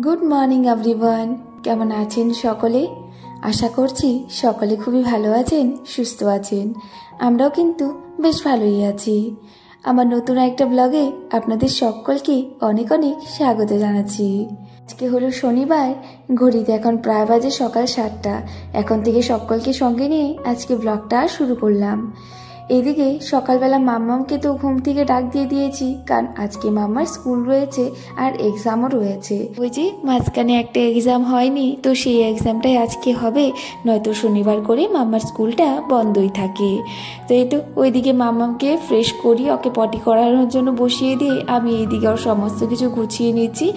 Good morning everyone. কেমন আছেন সকলে? আশা করছি সকলে খুবই ভালো আছেন, সুস্থ আছেন। আমরাও কিন্তু বেশ ভালোই আছি। আমার নতুন একটা ব্লগে আপনাদের সকলকে অনেক অনেক স্বাগত জানাচ্ছি। আজকে হলো শনিবার, ঘড়িতে এখন প্রায় বাজে সকাল 7টা। এখন থেকে সকলকে সঙ্গে নিয়ে আজকে ব্লগটা শুরু করলাম। এদিকে সকালবেলা মাম্মামকে তো ঘুম থেকে ডাক দিয়ে দিয়েছি, কারণ আজকে মাম্মার স্কুল রয়েছে আর এক্সামও রয়েছে। ওই যে মাঝখানে একটা এক্সাম হয়নি, তো সেই এক্সামটাই আজকে হবে, নয়তো শনিবার করে মাম্মার স্কুলটা বন্ধই থাকে। তো এই তো ওইদিকে মাম্মামকে ফ্রেশ করি, ওকে পটি করানোর জন্য বসিয়ে দিয়ে আমি এইদিকে ওর সমস্ত কিছু গুছিয়ে নিচ্ছি।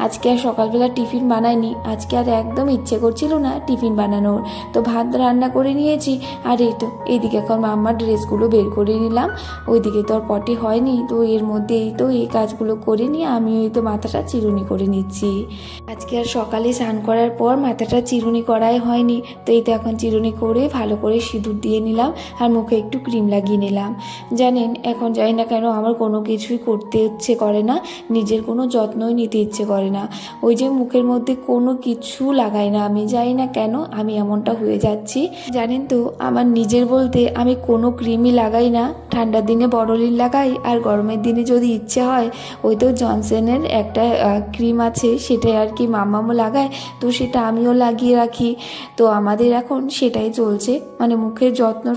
আজকে আর সকালবেলা টিফিন বানাইনি, আজকে আর একদম ইচ্ছে করছিল না টিফিন বানানোর, তো ভাত রান্না করে নিয়েছি। আর এই তো এইদিকে এখন মাম্মার ড্রেসগুলো বের করে নিলাম। ওইদিকে তো আর পটি হয়নি, তো এর মধ্যে এই তো এই কাজগুলো করে নিয়ে আমি ওই তো মাথাটা চিরুনি করে নিচ্ছি। আজকে আর সকালে স্নান করার পর মাথাটা চিরুনি করাই হয়নি, তো এই তো এখন চিরুনি করে ভালো করে সিঁদুর দিয়ে নিলাম আর মুখে একটু ক্রিম লাগিয়ে নিলাম। জানেন এখন জানি না কেন আমার কোনো কিছুই করতে ইচ্ছে করে না, নিজের কোনো যত্নই নিতে ইচ্ছে করে না। ওই যে মুখের মধ্যে কোনো কিছু লাগাই না, আমি জানি না কেন আমি এমনটা হয়ে যাচ্ছি। জানেন তো আমার নিজের বলতে আমি কোনো ক্রিমই লাগাই না। ঠান্ডার দিনে বড়লিন লাগাই, আর গরমের দিনে যদি ইচ্ছে হয় ওই তো জনসনের একটা ক্রিম আছে, সেটাই আর কি মাম্মামও লাগায়, তো সেটা আমিও লাগিয়ে রাখি। তো আমাদের এখন সেটাই চলছে, মানে মুখের যত্ন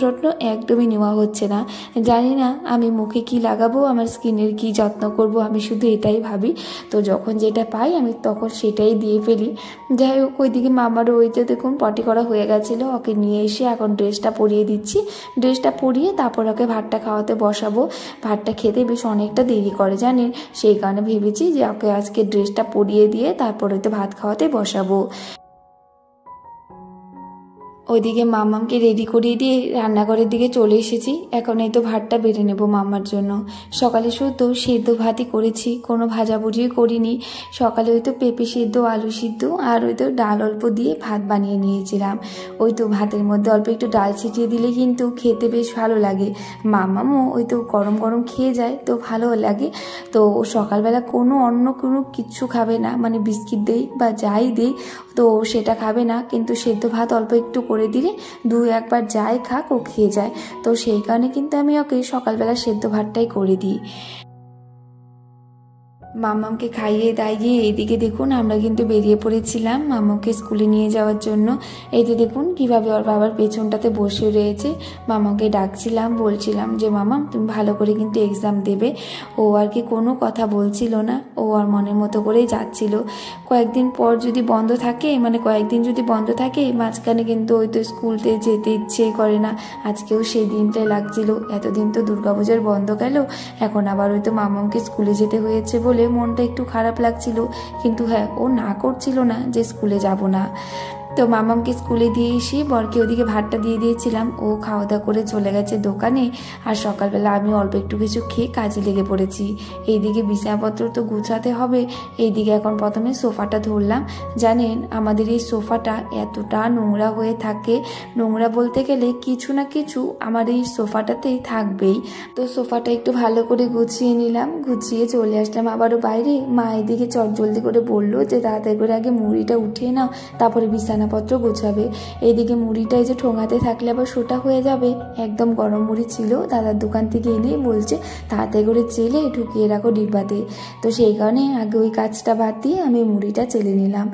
একদমই নেওয়া হচ্ছে না। জানি না আমি মুখে কি লাগাবো, আমার স্কিনের কি যত্ন করব, আমি শুধু এটাই ভাবি। তো যখন যেটা পাই আমি তখন সেটাই দিয়ে ফেলি। যাই হোক, ওইদিকে মামারও ওই যে দেখুন পটি করা হয়ে গেছিলো, ওকে নিয়ে এসে এখন ড্রেসটা পরিয়ে দিচ্ছি। ড্রেসটা পরিয়ে তারপর ওকে ভাতটা খাওয়াতে বসাবো। ভাতটা খেতে বেশ অনেকটা দেরি করে জানেন, সেই কারণে ভেবেছি যে ওকে আজকে ড্রেসটা পরিয়ে দিয়ে তারপর হয়তো ভাত খাওয়াতে বসাবো। ওইদিকে মাম্মামকে রেডি করিয়ে দিয়ে রান্নাঘরের দিকে চলে এসেছি। এখন এই তো ভাতটা বেড়ে নেব মাম্মার জন্য। সকালে শুধু সেদ্ধ ভাতই করেছি, কোনো ভাজাভুজিও করিনি। সকালে ওই তো পেঁপে সিদ্ধ, আলু সিদ্ধ আর ওই তো ডাল অল্প দিয়ে ভাত বানিয়ে নিয়েছিলাম। ওই তো ভাতের মধ্যে অল্প একটু ডাল ছিটিয়ে দিলে কিন্তু খেতে বেশ ভালো লাগে। মাম্মামও ওই তো গরম গরম খেয়ে যায়, তো ভালো লাগে। তো সকালবেলা অন্য কোনো কিচ্ছু খাবে না, মানে বিস্কিট দেই বা যাই দেই তো সেটা খাবে না, কিন্তু সেদ্ধ ভাত অল্প একটু করে দিলে 2-1 বার যাই খাক ও খেয়ে যায়। তো সেই কারণে কিন্তু আমি ওকে সকালবেলা সেদ্ধ ভাতটাই করে দিই। মাম্মামকে খাইয়ে দাইয়ে এইদিকে দেখুন আমরা কিন্তু বেরিয়ে পড়েছিলাম মাম্মাকে স্কুলে নিয়ে যাওয়ার জন্য। এই যে দেখুন কিভাবে ওর বাবার পেছনটাতে বসে রয়েছে। মামাকে ডাকছিলাম, বলছিলাম যে মামা তুমি ভালো করে কিন্তু এক্সাম দেবে। ও আর কি কোনো কথা বলছিল না, ও আর মনের মতো করেই যাচ্ছিল। কয়েকদিন পর যদি বন্ধ থাকে, মানে কয়েকদিন যদি বন্ধ থাকে মাঝখানে কিন্তু ওই তো স্কুলতে যেতে ইচ্ছেই করে না। আজকেও সেই দিনটাই লাগছিল, এতদিন তো দুর্গাপূজার বন্ধ গেল, এখন আবার ওই তো মামাকে স্কুলে যেতে হয়েছে বলে মনটা একটু খারাপ লাগছিল। কিন্তু হ্যাঁ, ও না করছিল না যে স্কুলে যাব না। তো মামামকে স্কুলে দিয়ে এসে বরকে ওদিকে ভাতটা দিয়ে দিয়েছিলাম, ও খাওয়া দাওয়া করে চলে গেছে দোকানে। আর সকালবেলা আমি অল্প একটু কিছু খেয়ে কাজে লেগে পড়েছি। এইদিকে বিছানাপত্র তো গুছাতে হবে। এইদিকে এখন প্রথমে সোফাটা ধরলাম। জানেন আমাদের এই সোফাটা এতটা নোংরা হয়ে থাকে, নোংরা বলতে গেলে কিছু না কিছু আমার এই সোফাটাতেই থাকবেই। তো সোফাটা একটু ভালো করে গুছিয়ে নিলাম, গুছিয়ে চলে আসলাম আবারও বাইরে। মা এদিকে জলদি করে বললো যে তাড়াতাড়ি করে আগে মুড়িটা উঠিয়ে নাও, তারপরে বিছানাপত্র গোছাবে। এইদিকে মুড়িটা এই যে ঠোঙাতে থাকলে আবার সোটা হয়ে যাবে। একদম গরম মুড়ি ছিল, দাদার দোকান থেকে এনে বলছে তাড়াতাড়ি করে চেলে ঢুকিয়ে রাখো ডিব্বাতে। তো সেই কারণে আগে ওই কাজটা বাদ দিয়ে আমি মুড়িটা চেলে নিলাম।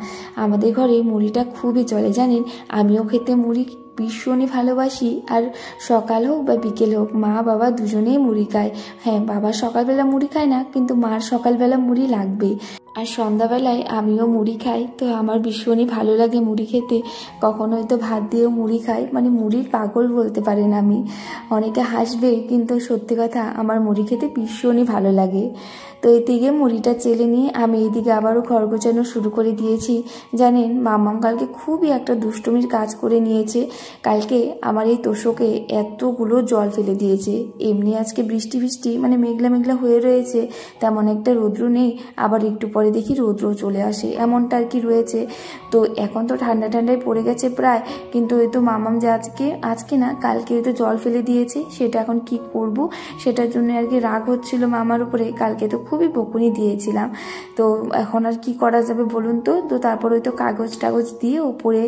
আমাদের ঘরে মুড়িটা খুবই চলে জানেন, আমিও খেতে মুড়ি ভীষণই ভালোবাসি। আর সকাল হোক বা বিকেল হোক মা বাবা দুজনেই মুড়ি খায়। হ্যাঁ, বাবা সকালবেলা মুড়ি খায় না, কিন্তু মার সকালবেলা মুড়ি লাগবেই। আর সন্ধ্যাবেলায় আমিও মুড়ি খাই, তো আমার ভীষণই ভালো লাগে মুড়ি খেতে। কখনো হয়তো ভাত দিয়েও মুড়ি খাই, মানে মুড়ির পাগল বলতে পারেন আমি। অনেকে হাসবে, কিন্তু সত্যি কথা আমার মুড়ি খেতে ভীষণই ভালো লাগে। তো এদিকে মুড়িটা চেলে নিয়ে আমি এইদিকে আবারও ঘর গোছানো শুরু করে দিয়েছি। জানেন মাম্মাম কালকে খুবই একটা দুষ্টুমির কাজ করে নিয়েছে। কালকে আমার এই তোষকে এতগুলো জল ফেলে দিয়েছে। এমনি আজকে বৃষ্টি মানে মেঘলা মেঘলা হয়ে রয়েছে, তেমন একটা রৌদ্র নেই, আবার একটু পর তারপরে দেখি রৌদ্র চলে আসে, এমনটা আর কি রয়েছে। তো এখন তো ঠান্ডা ঠান্ডায় পড়ে গেছে প্রায়, কিন্তু ওই তো মামাম যে আজকে না কালকে ওই তো জল ফেলে দিয়েছে, সেটা এখন কি করব সেটার জন্য আর কি রাগ হচ্ছিল মামার উপরে। কালকে তো খুবই বকুনি দিয়েছিলাম, তো এখন আর কি করা যাবে বলুন তো। তো তারপর ওই তো কাগজ টাগজ দিয়ে ওপরে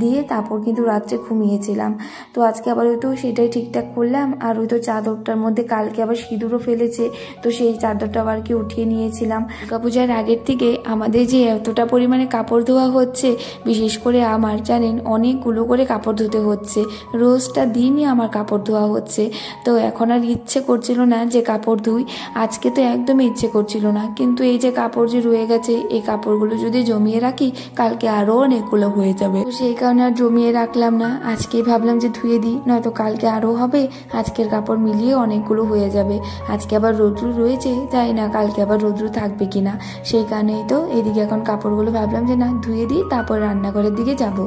দিয়ে তারপর কিন্তু রাত্রে ঘুমিয়েছিলাম। তো আজকে আবার ওই তো সেটাই ঠিকঠাক করলাম। আর ওই তো চাদরটার মধ্যে কালকে আবার সিঁদুরও ফেলেছে, তো সেই চাদরটা আবার কি উঠিয়ে নিয়েছিলাম। দুর্গাপূজার আগের থেকে আমাদের যে এতটা পরিমাণে কাপড় ধোয়া হচ্ছে, বিশেষ করে আমার জানেন অনেকগুলো করে কাপড় ধুতে হচ্ছে, রোজটা দিনই আমার কাপড় ধোয়া হচ্ছে। তো এখন আর ইচ্ছে করছিল না যে কাপড় ধুই, আজকে তো একদমই ইচ্ছে করছিল না। কিন্তু এই যে কাপড় যে রয়ে গেছে, এই কাপড়গুলো যদি জমিয়ে রাখি কালকে আরও অনেকগুলো হয়ে যাবে, তো সেই কারণে আর জমিয়ে রাখলাম না। আজকেই ভাবলাম যে ধুয়ে দিই, নয়তো কালকে আরও হবে, আজকের কাপড় মিলিয়ে অনেকগুলো হয়ে যাবে। আজকে আবার রৌদ্র রয়েছে, জানি না কালকে আবার রৌদ্র থাকবে কিনা, সেই কারণেই তো এদিকে এখন কাপড়গুলো ভাবলাম যে না ধুয়ে দিই, তারপর রান্নাঘরের দিকে যাব।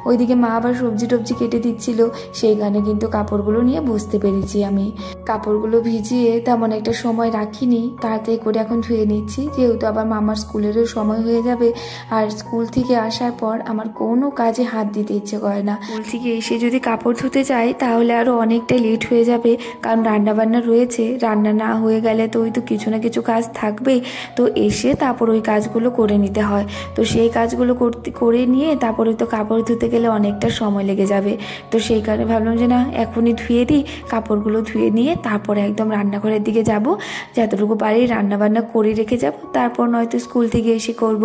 ওইদিকে মা আবার সবজি টবজি কেটে দিচ্ছিল, সেই কারণে কিন্তু কাপড়গুলো নিয়ে বসতে পেরেছি। আমি কাপড়গুলো ভিজিয়ে তেমন একটা সময় রাখিনি, তাড়াতাড়ি করে এখন ধুয়ে নিচ্ছি, যেহেতু আবার মামার স্কুলেরও সময় হয়ে যাবে। আর স্কুল থেকে আসার পর আমার কোনো কাজে হাত দিতে ইচ্ছে করে না। স্কুল থেকে এসে যদি কাপড় ধুতে যাই তাহলে আরও অনেকটাই লেট হয়ে যাবে, কারণ রান্নাবান্না রয়েছে, রান্না না হয়ে গেলে তো ওই তো কিছু না কিছু কাজ থাকবেই। তো এসে তারপর ওই কাজগুলো করে নিতে হয়, তো সেই কাজগুলো করে নিয়ে তারপর ওই তো কাপড় ধুতে গেলে অনেকটা সময় লেগে যাবে। তো সেই কারণে ভাবলাম যে না এখনই ধুয়ে দিই, কাপড়গুলো ধুয়ে নিয়ে তারপরে একদম রান্নাঘরের দিকে যাব, যতটুকু পারি রান্নাবান্না করে রেখে যাব, তারপর নয়তো স্কুল থেকে এসে করব।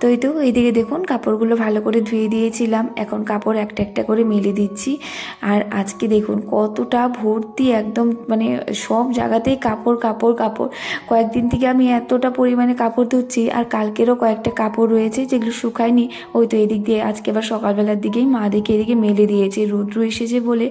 তো এই তো এইদিকে দেখুন কাপড়গুলো ভালো করে ধুয়ে দিয়েছিলাম, এখন কাপড় একটা একটা করে মেলে দিচ্ছি। আর আজকে দেখুন কতটা ভর্তি, একদম মানে সব জায়গাতেই কাপড় কাপড় কাপড়। কয়েকদিন থেকে আমি এতটা পরিমাণে কাপড় ধুচ্ছি, আর কালকেরও কয়েকটা কাপড় রয়েছে যেগুলো শুকায়নি। ওই তো এদিক দিয়ে আজকে আবার সকালবেলার দিকেই মা দেখে এদিকে মেলে দিয়েছে, রৌদ্র এসেছে বলে।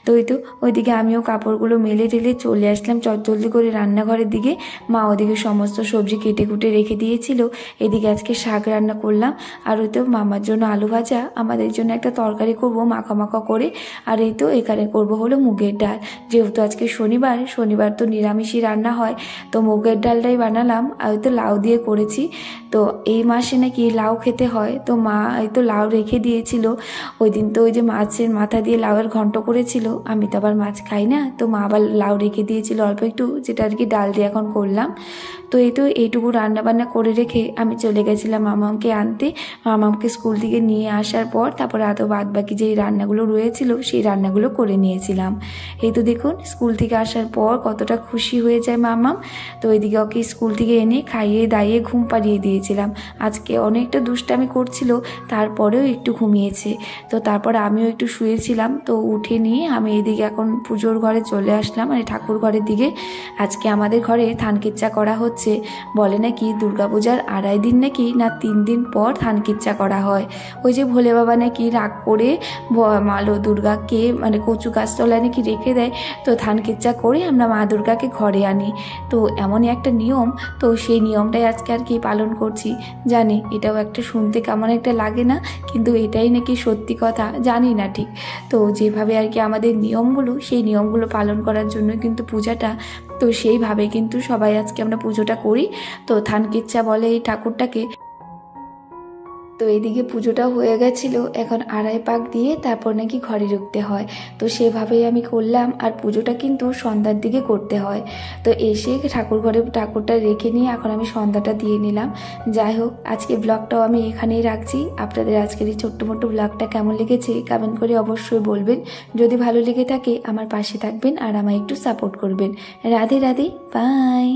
তো ওই তো ওইদিকে আমিও কাপড়গুলো মেলে টেলে চলে আসলাম চটজলদি করে রান্নাঘরের দিকে। মা ওদিকে সমস্ত সবজি কেটে কুটে রেখে দিয়েছিল, এদিকে আজকে শাক রান্না করলাম। আর ওই তো মামার জন্য আলু ভাজা, আমাদের জন্য একটা তরকারি করব মাখা মাখা করে। আর এই তো এখানে করব হলো মুগের ডাল, যেহেতু আজকে শনিবার তো নিরামিষই রান্না হয়, তো মুগের ডালটাই বানালাম। আর ওই তো লাউ দিয়ে করেছি, তো এই মাসে নাকি লাউ খেতে হয়, তো মা এই তো লাউ রেখে দিয়েছিল। ওই দিন তো ওই যে মাছের মাথা দিয়ে লাউয়ের ঘন্ট করেছিল, আমি তো আবার মাছ খাই না, তো মা আবার লাউ রেখে দিয়েছিল অল্প একটু, যেটা আর কি ডাল দিয়ে এখন করলাম। তো এই তো এইটুকু রান্নাবান্না করে রেখে আমি চলে গেছিলাম মামাকে আনতে। মামাকে স্কুল থেকে নিয়ে আসার পর তারপরে আরও বাদ বাকি যেই রান্নাগুলো রয়েছিল সেই রান্নাগুলো করে নিয়েছিলাম। এই তো দেখুন স্কুল থেকে আসার পর কতটা খুশি হয়ে যায় মামাম। তো ওইদিকে ওকে স্কুল থেকে এনে খাইয়ে দাইয়ে ঘুম পাড়িয়ে দিয়েছিলাম। আজকে অনেকটা দুষ্টামি করছিল, তারপরেও একটু ঘুমিয়েছে। তো তারপর আমিও একটু শুয়েছিলাম, তো উঠে নিয়ে আমি এদিকে এখন পুজোর ঘরে চলে আসলাম, মানে ঠাকুর ঘরের দিকে। আজকে আমাদের ঘরে ধানকিচ্চা করা হচ্ছে, বলে নাকি দুর্গাপূজার 2.5 দিন নাকি না 3 দিন পর ধানকিচ্চা করা হয়। ওই যে ভোলে বাবা নাকি রাগ করে মালো দুর্গাকে মানে কচু গাছতলায় নাকি রেখে দেয়, তো ধানকিচ্চা করে আমরা মা দুর্গাকে ঘরে আনি। তো এমনই একটা নিয়ম, তো সেই নিয়মটাই আজকে আর কি পালন করছি। জানি এটাও একটা শুনতে কেমন একটা লাগে না, কিন্তু এটাই নাকি সত্যি কথা, জানি না ঠিক। তো যেভাবে আর কি আমাদের নিয়মগুলো, সেই নিয়মগুলো পালন করার জন্য কিন্তু পূজাটা, তো সেইভাবে কিন্তু সবাই আজকে আমরা পুজোটা করি। তো ধানকিচ্চা বলে এই ঠাকুরটাকে। তো এদিকে পুজোটা হয়ে গেছিল, এখন 2.5 পাক দিয়ে তারপর নাকি ঘরে ঢুকতে হয়, তো সেভাবেই আমি করলাম। আর পুজোটা কিন্তু সন্ধ্যার দিকে করতে হয়। তো এসে ঠাকুর ঘরে ঠাকুরটা রেখে নিয়ে এখন আমি সন্ধ্যাটা দিয়ে নিলাম। যাই হোক আজকে ব্লগটাও আমি এখানেই রাখছি। আপনাদের আজকের এই ছোট্ট মোটো ব্লগটা কেমন লেগেছে কমেন্ট করে অবশ্যই বলবেন। যদি ভালো লেগে থাকে আমার পাশে থাকবেন আর আমায় একটু সাপোর্ট করবেন। রাধে রাধে, বাই।